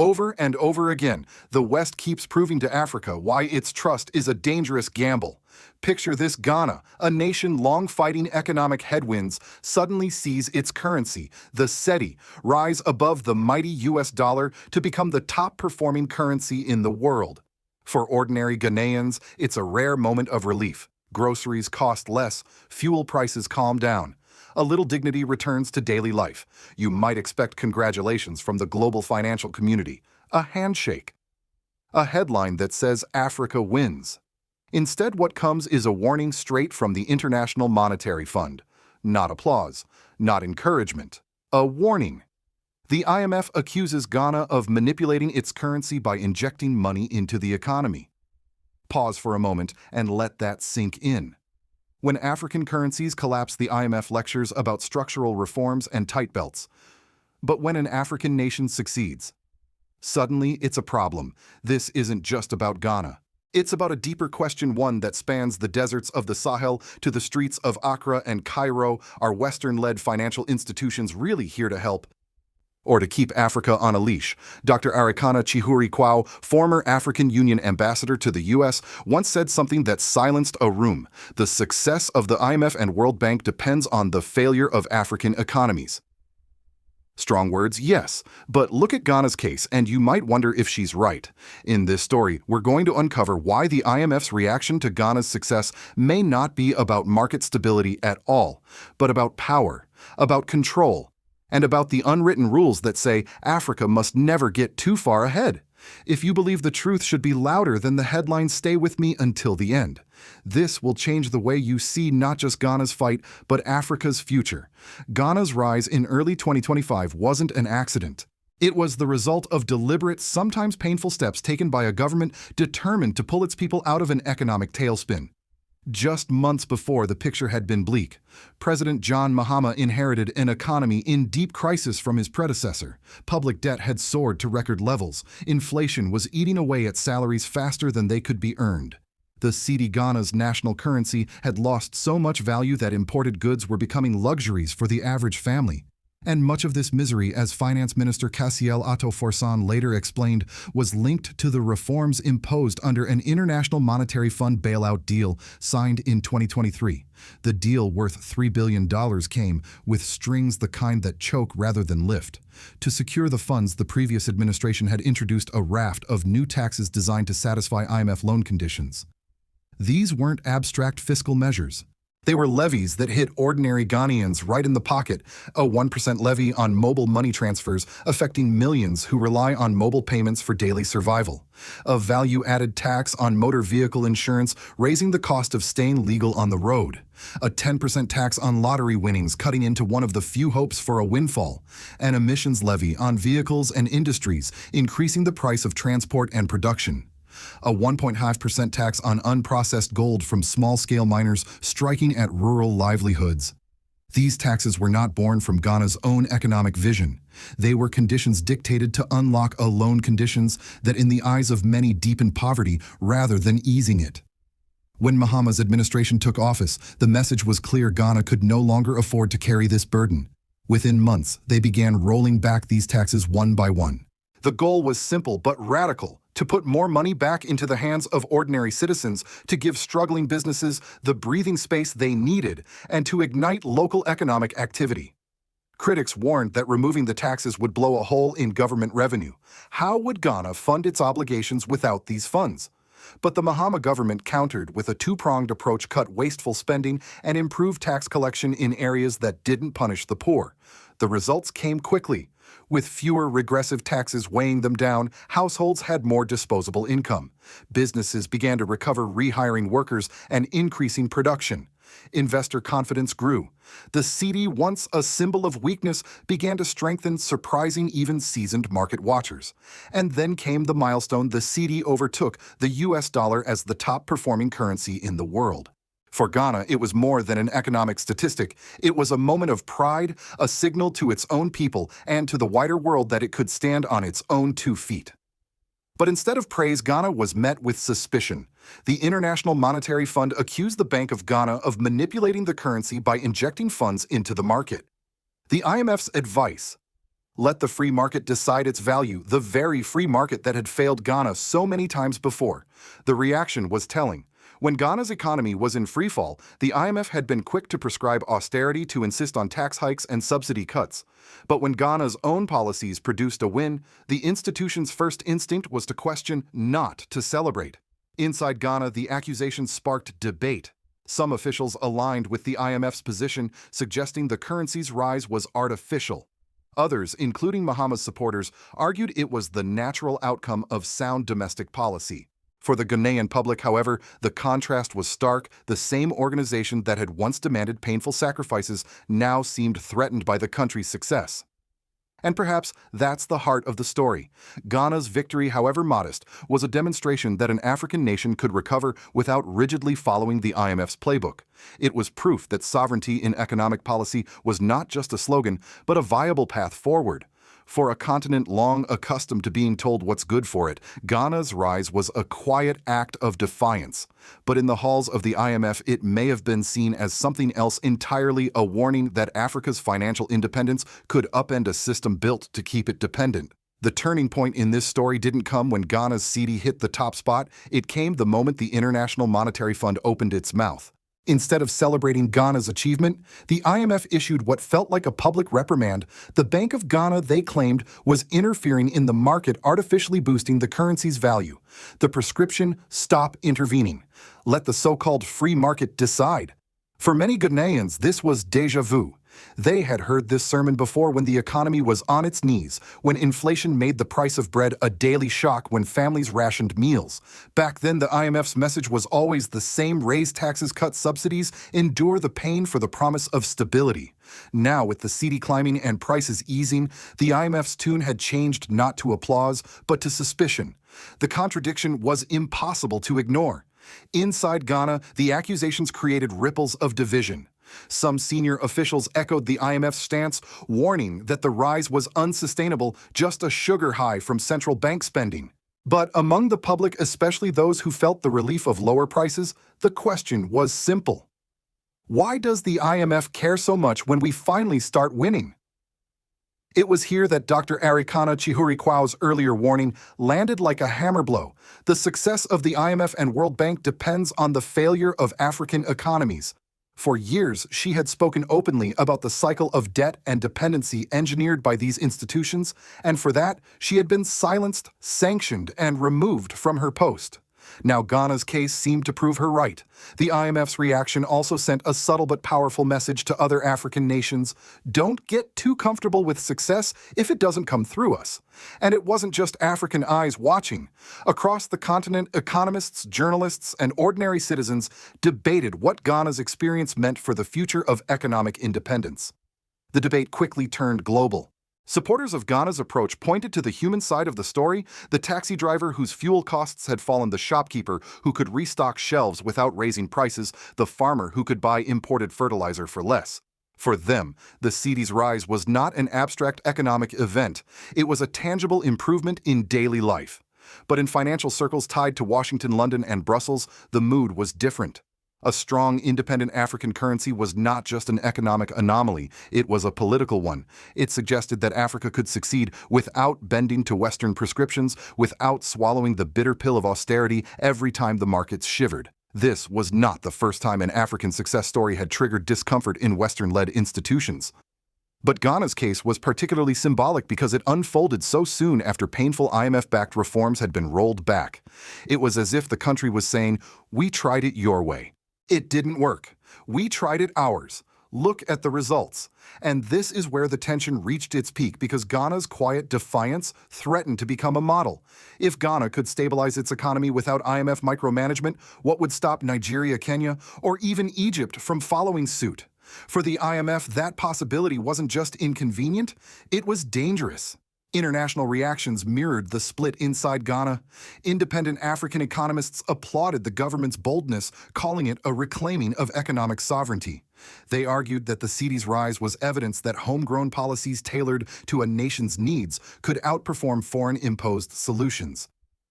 Over and over again, the West keeps proving to Africa why its trust is a dangerous gamble. Picture this: Ghana, a nation long fighting economic headwinds, suddenly sees its currency, the cedi, rise above the mighty US dollar to become the top-performing currency in the world. For ordinary Ghanaians, it's a rare moment of relief. Groceries cost less, fuel prices calm down. A little dignity returns to daily life. You might expect congratulations from the global financial community, a handshake, a headline that says Africa wins. Instead, what comes is a warning straight from the International Monetary Fund. Not applause, not encouragement, a warning. The IMF accuses Ghana of manipulating its currency by injecting money into the economy. Pause for a moment and let that sink in. When African currencies collapse, the IMF lectures about structural reforms and tight belts. But when an African nation succeeds, suddenly it's a problem. This isn't just about Ghana. It's about a deeper question, one that spans the deserts of the Sahel to the streets of Accra and Cairo. Are Western-led financial institutions really here to help or to keep Africa on a leash? Dr. Arikana Chihuri Kwao, former African Union ambassador to the U.S., once said something that silenced a room. The success of the IMF and World Bank depends on the failure of African economies. Strong words, yes, but look at Ghana's case, and you might wonder if she's right. In this story, we're going to uncover why the IMF's reaction to Ghana's success may not be about market stability at all, but about power, about control, and about the unwritten rules that say Africa must never get too far ahead. If you believe the truth should be louder than the headlines, stay with me until the end. This will change the way you see not just Ghana's fight, but Africa's future. Ghana's rise in early 2025 wasn't an accident. It was the result of deliberate, sometimes painful steps taken by a government determined to pull its people out of an economic tailspin. Just months before, the picture had been bleak. President John Mahama inherited an economy in deep crisis from his predecessor. Public debt had soared to record levels. Inflation was eating away at salaries faster than they could be earned. The cedi, Ghana's national currency, had lost so much value that imported goods were becoming luxuries for the average family. And much of this misery, as Finance Minister Cassiel Ato Forsan later explained, was linked to the reforms imposed under an International Monetary Fund bailout deal signed in 2023. The deal, worth $3 billion, came with strings the kind that choke rather than lift. To secure the funds, the previous administration had introduced a raft of new taxes designed to satisfy IMF loan conditions. These weren't abstract fiscal measures. They were levies that hit ordinary Ghanaians right in the pocket, a 1% levy on mobile money transfers affecting millions who rely on mobile payments for daily survival, a value-added tax on motor vehicle insurance raising the cost of staying legal on the road, a 10% tax on lottery winnings cutting into one of the few hopes for a windfall, an emissions levy on vehicles and industries increasing the price of transport and production, a 1.5% tax on unprocessed gold from small-scale miners striking at rural livelihoods. These taxes were not born from Ghana's own economic vision. They were conditions dictated to unlock a loan conditions that in the eyes of many deepened poverty rather than easing it. When Mahama's administration took office, the message was clear: Ghana could no longer afford to carry this burden. Within months, they began rolling back these taxes one by one. The goal was simple but radical: to put more money back into the hands of ordinary citizens, to give struggling businesses the breathing space they needed, and to ignite local economic activity. Critics warned that removing the taxes would blow a hole in government revenue. How would Ghana fund its obligations without these funds? But the Mahama government countered with a two-pronged approach: cut wasteful spending and improve tax collection in areas that didn't punish the poor. The results came quickly. With fewer regressive taxes weighing them down, households had more disposable income. Businesses began to recover, rehiring workers and increasing production. Investor confidence grew. The cedi, once a symbol of weakness, began to strengthen, surprising even seasoned market watchers. And then came the milestone: the cedi overtook the US dollar as the top-performing currency in the world. For Ghana, it was more than an economic statistic. It was a moment of pride, a signal to its own people and to the wider world that it could stand on its own 2 feet. But instead of praise, Ghana was met with suspicion. The International Monetary Fund accused the Bank of Ghana of manipulating the currency by injecting funds into the market. The IMF's advice: Let the free market decide its value, the very free market that had failed Ghana so many times before. The reaction was telling. When Ghana's economy was in freefall, the IMF had been quick to prescribe austerity to insist on tax hikes and subsidy cuts. But when Ghana's own policies produced a win, the institution's first instinct was to question, not to celebrate. Inside Ghana, the accusations sparked debate. Some officials aligned with the IMF's position, suggesting the currency's rise was artificial. Others, including Mahama's supporters, argued it was the natural outcome of sound domestic policy. For the Ghanaian public, however, the contrast was stark. The same organization that had once demanded painful sacrifices now seemed threatened by the country's success. And perhaps that's the heart of the story. Ghana's victory, however modest, was a demonstration that an African nation could recover without rigidly following the IMF's playbook. It was proof that sovereignty in economic policy was not just a slogan, but a viable path forward. For a continent long accustomed to being told what's good for it, Ghana's rise was a quiet act of defiance. But in the halls of the IMF, it may have been seen as something else entirely, a warning that Africa's financial independence could upend a system built to keep it dependent. The turning point in this story didn't come when Ghana's cedi hit the top spot. It came the moment the International Monetary Fund opened its mouth. Instead of celebrating Ghana's achievement, the IMF issued what felt like a public reprimand. The Bank of Ghana, they claimed, was interfering in the market, artificially boosting the currency's value. The prescription: stop intervening. Let the so-called free market decide. For many Ghanaians, this was déjà vu. They had heard this sermon before when the economy was on its knees, when inflation made the price of bread a daily shock, when families rationed meals. Back then, the IMF's message was always the same: raise taxes, cut subsidies, endure the pain for the promise of stability. Now, with the cedi climbing and prices easing, the IMF's tune had changed not to applause, but to suspicion. The contradiction was impossible to ignore. Inside Ghana, the accusations created ripples of division. Some senior officials echoed the IMF's stance, warning that the rise was unsustainable, just a sugar high from central bank spending. But among the public, especially those who felt the relief of lower prices, the question was simple. Why does the IMF care so much when we finally start winning? It was here that Dr. Arikana Chihurikwau's earlier warning landed like a hammer blow. The success of the IMF and World Bank depends on the failure of African economies. For years, she had spoken openly about the cycle of debt and dependency engineered by these institutions, and for that, she had been silenced, sanctioned, and removed from her post. Now Ghana's case seemed to prove her right. The IMF's reaction also sent a subtle but powerful message to other African nations: don't get too comfortable with success if it doesn't come through us. And it wasn't just African eyes watching. Across the continent, economists, journalists, and ordinary citizens debated what Ghana's experience meant for the future of economic independence. The debate quickly turned global. Supporters of Ghana's approach pointed to the human side of the story: the taxi driver whose fuel costs had fallen, the shopkeeper who could restock shelves without raising prices, the farmer who could buy imported fertilizer for less. For them, the cedi's rise was not an abstract economic event. It was a tangible improvement in daily life. But in financial circles tied to Washington, London, and Brussels, the mood was different. A strong, independent African currency was not just an economic anomaly, it was a political one. It suggested that Africa could succeed without bending to Western prescriptions, without swallowing the bitter pill of austerity every time the markets shivered. This was not the first time an African success story had triggered discomfort in Western-led institutions. But Ghana's case was particularly symbolic because it unfolded so soon after painful IMF-backed reforms had been rolled back. It was as if the country was saying, "We tried it your way. It didn't work. We tried it ours. Look at the results." And this is where the tension reached its peak, because Ghana's quiet defiance threatened to become a model. If Ghana could stabilize its economy without IMF micromanagement, what would stop Nigeria, Kenya, or even Egypt from following suit? For the IMF, that possibility wasn't just inconvenient, it was dangerous. International reactions mirrored the split inside Ghana. Independent African economists applauded the government's boldness, calling it a reclaiming of economic sovereignty. They argued that the cedi's rise was evidence that homegrown policies tailored to a nation's needs could outperform foreign-imposed solutions.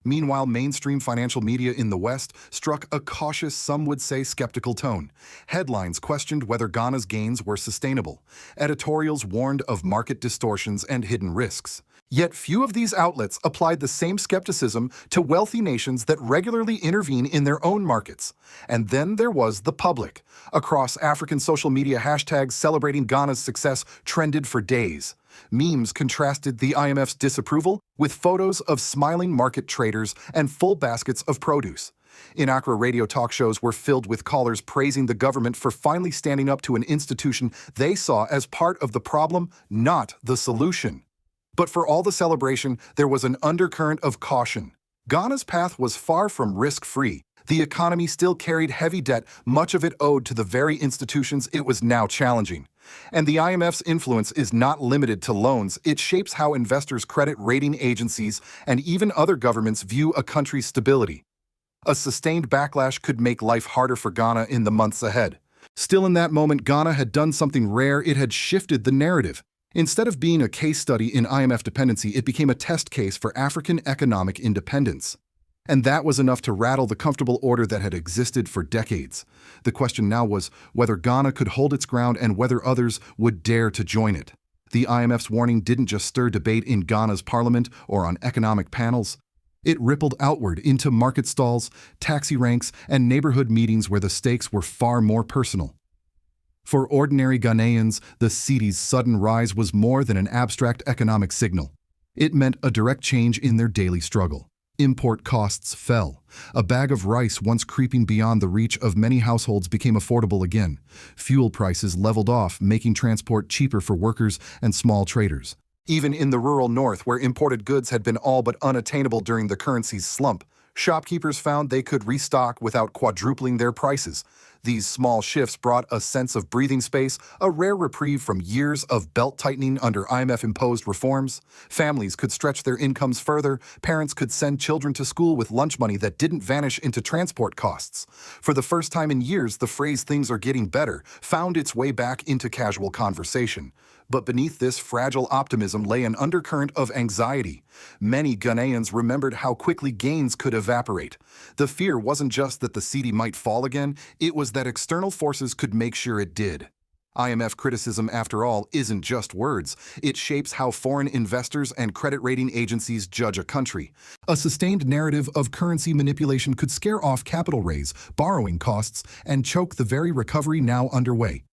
Meanwhile, mainstream financial media in the West struck a cautious, some would say skeptical tone. Headlines questioned whether Ghana's gains were sustainable. Editorials warned of market distortions and hidden risks. Yet few of these outlets applied the same skepticism to wealthy nations that regularly intervene in their own markets. And then there was the public. Across African social media, hashtags celebrating Ghana's success trended for days. Memes contrasted the IMF's disapproval with photos of smiling market traders and full baskets of produce. In Accra, radio talk shows were filled with callers praising the government for finally standing up to an institution they saw as part of the problem, not the solution. But for all the celebration, there was an undercurrent of caution. Ghana's path was far from risk-free. The economy still carried heavy debt, much of it owed to the very institutions it was now challenging. And the IMF's influence is not limited to loans. It shapes how investors, credit rating agencies, and even other governments view a country's stability. A sustained backlash could make life harder for Ghana in the months ahead. Still, in that moment, Ghana had done something rare. It had shifted the narrative. Instead of being a case study in IMF dependency, it became a test case for African economic independence. And that was enough to rattle the comfortable order that had existed for decades. The question now was whether Ghana could hold its ground and whether others would dare to join it. The IMF's warning didn't just stir debate in Ghana's parliament or on economic panels. It rippled outward into market stalls, taxi ranks, and neighborhood meetings where the stakes were far more personal. For ordinary Ghanaians, the cedi's sudden rise was more than an abstract economic signal. It meant a direct change in their daily struggle. Import costs fell. A bag of rice, once creeping beyond the reach of many households, became affordable again. Fuel prices leveled off, making transport cheaper for workers and small traders. Even in the rural north, where imported goods had been all but unattainable during the currency's slump, shopkeepers found they could restock without quadrupling their prices. These small shifts brought a sense of breathing space, a rare reprieve from years of belt-tightening under IMF-imposed reforms. Families could stretch their incomes further. Parents could send children to school with lunch money that didn't vanish into transport costs. For the first time in years, the phrase "things are getting better" found its way back into casual conversation. But beneath this fragile optimism lay an undercurrent of anxiety. Many Ghanaians remembered how quickly gains could evaporate. The fear wasn't just that the cedi might fall again, it was that external forces could make sure it did. IMF criticism, after all, isn't just words. It shapes how foreign investors and credit rating agencies judge a country. A sustained narrative of currency manipulation could scare off capital raise, borrowing costs, and choke the very recovery now underway.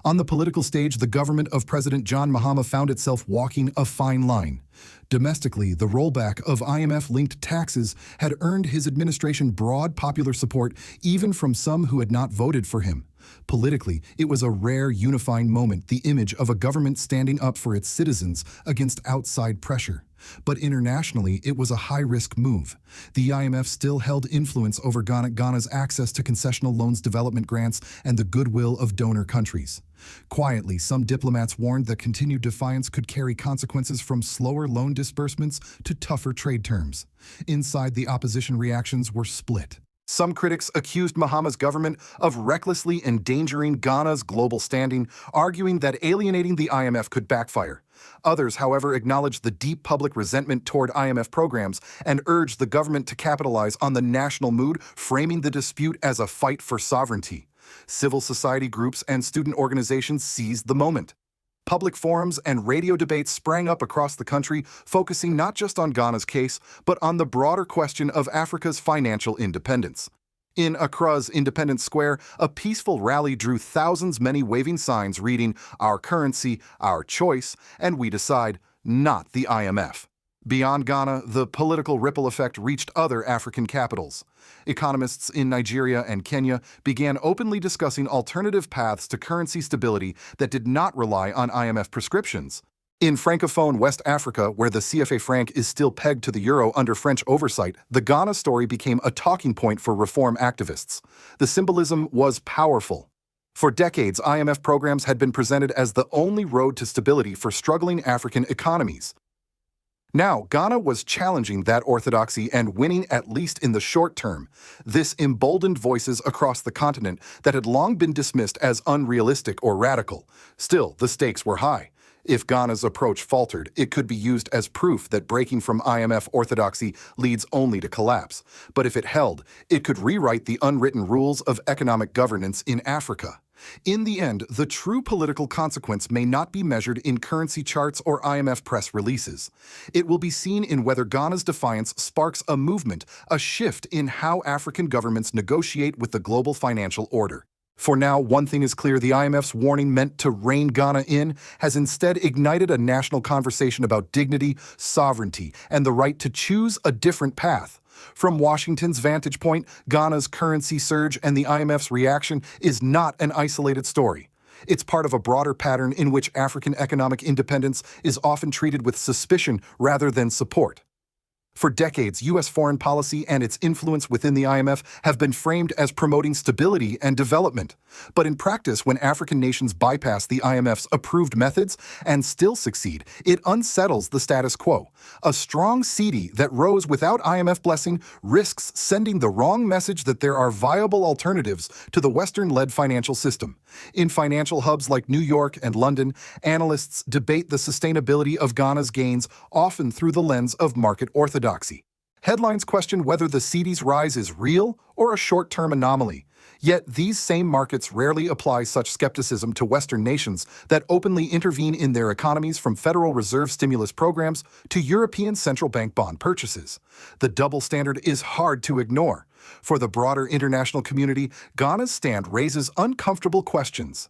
On the political stage, the government of President John Mahama found itself walking a fine line. Domestically, the rollback of IMF-linked taxes had earned his administration broad popular support, even from some who had not voted for him. Politically, it was a rare unifying moment, the image of a government standing up for its citizens against outside pressure. But internationally, it was a high-risk move. The IMF still held influence over Ghana's access to concessional loans, development grants, and the goodwill of donor countries. Quietly, some diplomats warned that continued defiance could carry consequences from slower loan disbursements to tougher trade terms. Inside, the opposition reactions were split. Some critics accused Mahama's government of recklessly endangering Ghana's global standing, arguing that alienating the IMF could backfire. Others, however, acknowledged the deep public resentment toward IMF programs and urged the government to capitalize on the national mood, framing the dispute as a fight for sovereignty. Civil society groups and student organizations seized the moment. Public forums and radio debates sprang up across the country, focusing not just on Ghana's case, but on the broader question of Africa's financial independence. In Accra's Independence Square, a peaceful rally drew thousands, many waving signs reading, "Our currency, our choice, and we decide, not the IMF." Beyond Ghana, the political ripple effect reached other African capitals. Economists in Nigeria and Kenya began openly discussing alternative paths to currency stability that did not rely on IMF prescriptions. In Francophone West Africa, where the CFA franc is still pegged to the euro under French oversight, the Ghana story became a talking point for reform activists. The symbolism was powerful. For decades, IMF programs had been presented as the only road to stability for struggling African economies. Now, Ghana was challenging that orthodoxy and winning, at least in the short term. This emboldened voices across the continent that had long been dismissed as unrealistic or radical. Still, the stakes were high. If Ghana's approach faltered, it could be used as proof that breaking from IMF orthodoxy leads only to collapse. But if it held, it could rewrite the unwritten rules of economic governance in Africa. In the end, the true political consequence may not be measured in currency charts or IMF press releases. It will be seen in whether Ghana's defiance sparks a movement, a shift in how African governments negotiate with the global financial order. For now, one thing is clear: the IMF's warning meant to rein Ghana in has instead ignited a national conversation about dignity, sovereignty, and the right to choose a different path. From Washington's vantage point, Ghana's currency surge and the IMF's reaction is not an isolated story. It's part of a broader pattern in which African economic independence is often treated with suspicion rather than support. For decades, U.S. foreign policy and its influence within the IMF have been framed as promoting stability and development. But in practice, when African nations bypass the IMF's approved methods and still succeed, it unsettles the status quo. A strong cedi that rose without IMF blessing risks sending the wrong message that there are viable alternatives to the Western-led financial system. In financial hubs like New York and London, analysts debate the sustainability of Ghana's gains, often through the lens of market orthodoxy. Headlines question whether the cedi's rise is real or a short-term anomaly. Yet these same markets rarely apply such skepticism to Western nations that openly intervene in their economies, from Federal Reserve stimulus programs to European central bank bond purchases. The double standard is hard to ignore. For the broader international community, Ghana's stand raises uncomfortable questions.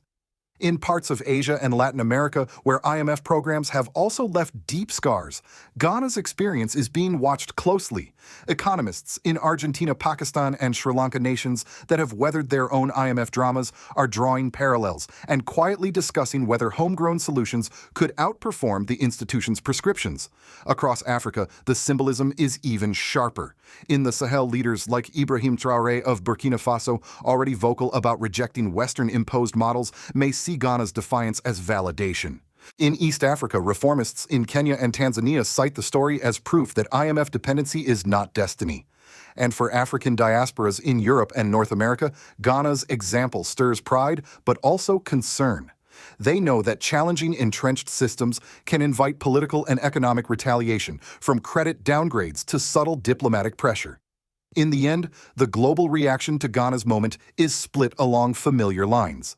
In parts of Asia and Latin America, where IMF programs have also left deep scars, Ghana's experience is being watched closely. Economists in Argentina, Pakistan, and Sri Lanka, nations that have weathered their own IMF dramas, are drawing parallels and quietly discussing whether homegrown solutions could outperform the institution's prescriptions. Across Africa, the symbolism is even sharper. In the Sahel, leaders like Ibrahim Traore of Burkina Faso, already vocal about rejecting Western-imposed models, may see Ghana's defiance as validation. In East Africa, reformists in Kenya and Tanzania cite the story as proof that IMF dependency is not destiny. And for African diasporas in Europe and North America, Ghana's example stirs pride but also concern. They know that challenging entrenched systems can invite political and economic retaliation, from credit downgrades to subtle diplomatic pressure. In the end, the global reaction to Ghana's moment is split along familiar lines.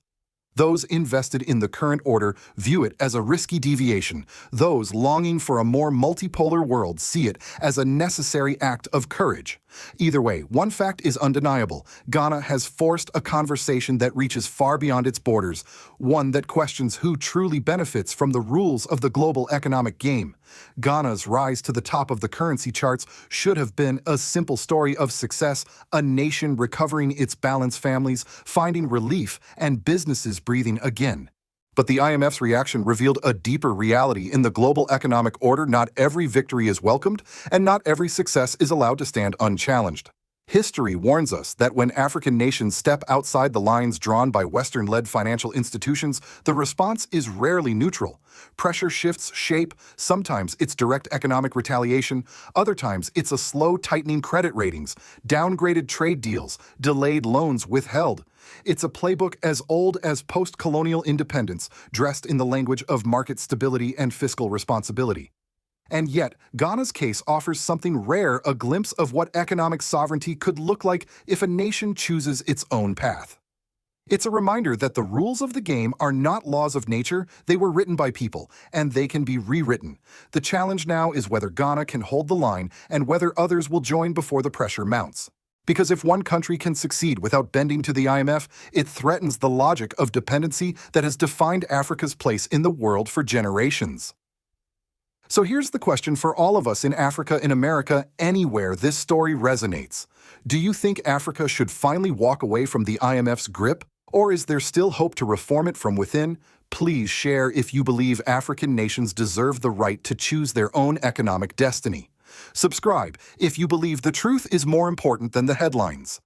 Those invested in the current order view it as a risky deviation. Those longing for a more multipolar world see it as a necessary act of courage. Either way, one fact is undeniable: Ghana has forced a conversation that reaches far beyond its borders, one that questions who truly benefits from the rules of the global economic game. Ghana's rise to the top of the currency charts should have been a simple story of success: a nation recovering its balance, families finding relief, and businesses breathing again. But the IMF's reaction revealed a deeper reality. In the global economic order, not every victory is welcomed, and not every success is allowed to stand unchallenged. History warns us that when African nations step outside the lines drawn by Western-led financial institutions, the response is rarely neutral. Pressure shifts shape. Sometimes it's direct economic retaliation. Other times it's a slow tightening credit ratings, downgraded trade deals, delayed loans withheld. It's a playbook as old as post-colonial independence, dressed in the language of market stability and fiscal responsibility. And yet, Ghana's case offers something rare: a glimpse of what economic sovereignty could look like if a nation chooses its own path. It's a reminder that the rules of the game are not laws of nature. They were written by people, and they can be rewritten. The challenge now is whether Ghana can hold the line and whether others will join before the pressure mounts. Because if one country can succeed without bending to the IMF, it threatens the logic of dependency that has defined Africa's place in the world for generations. So here's the question for all of us in Africa, in America, anywhere this story resonates. Do you think Africa should finally walk away from the IMF's grip? Or is there still hope to reform it from within? Please share if you believe African nations deserve the right to choose their own economic destiny. Subscribe if you believe the truth is more important than the headlines.